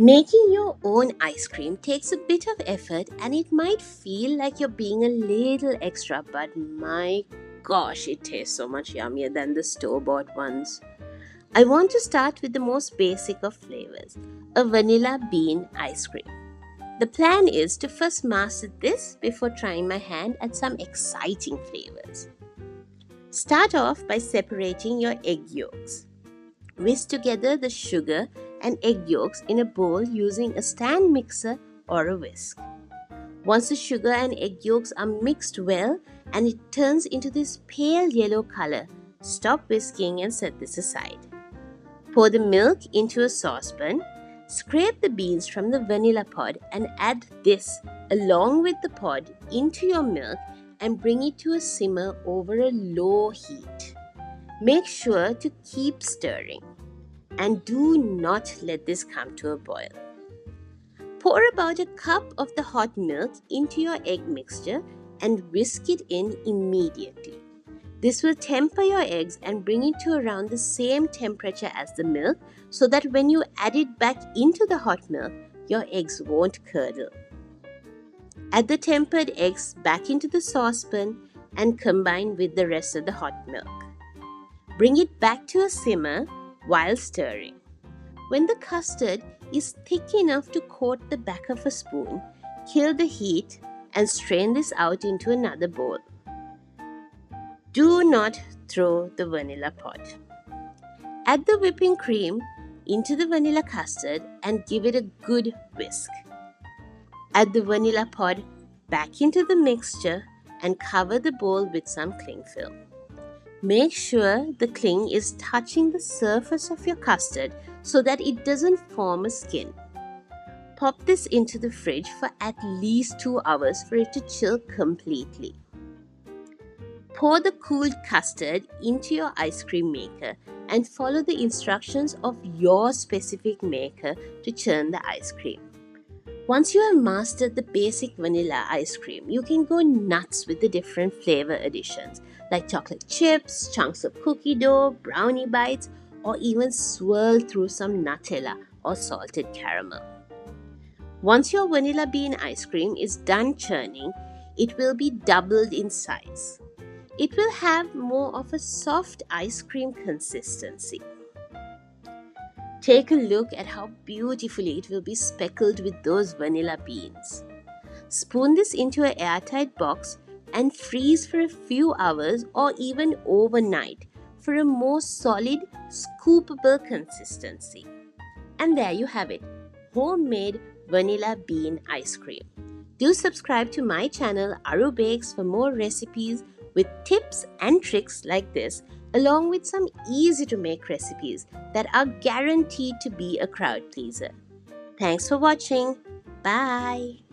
Making your own ice cream takes a bit of effort and it might feel like you're being a little extra, but my gosh, it tastes so much yummier than the store-bought ones. I want to start with the most basic of flavors, a vanilla bean ice cream. The plan is to first master this before trying my hand at some exciting flavors. Start off by separating your egg yolks. Whisk together the sugar and egg yolks in a bowl using a stand mixer or a whisk. Once the sugar and egg yolks are mixed well and it turns into this pale yellow color, stop whisking and set this aside. Pour the milk into a saucepan, scrape the beans from the vanilla pod and add this along with the pod into your milk and bring it to a simmer over a low heat. Make sure to keep stirring and do not let this come to a boil. Pour about a cup of the hot milk into your egg mixture and whisk it in immediately. This will temper your eggs and bring it to around the same temperature as the milk so that when you add it back into the hot milk, your eggs won't curdle. Add the tempered eggs back into the saucepan and combine with the rest of the hot milk. Bring it back to a simmer while stirring. When the custard is thick enough to coat the back of a spoon, kill the heat and strain this out into another bowl. Do not throw the vanilla pod. Add the whipping cream into the vanilla custard and give it a good whisk. Add the vanilla pod back into the mixture and cover the bowl with some cling film. Make sure the cling is touching the surface of your custard so that it doesn't form a skin. Pop this into the fridge for at least 2 hours for it to chill completely. Pour the cooled custard into your ice cream maker and follow the instructions of your specific maker to churn the ice cream. Once you have mastered the basic vanilla ice cream, you can go nuts with the different flavor additions like chocolate chips, chunks of cookie dough, brownie bites, or even swirl through some Nutella or salted caramel. Once your vanilla bean ice cream is done churning, it will be doubled in size. It will have more of a soft ice cream consistency. Take a look at how beautifully it will be speckled with those vanilla beans. Spoon this into an airtight box and freeze for a few hours or even overnight for a more solid, scoopable consistency. And there you have it, homemade vanilla bean ice cream. Do subscribe to my channel Arubakes for more recipes with tips and tricks like this, along with some easy to make recipes that are guaranteed to be a crowd pleaser. Thanks for watching. Bye.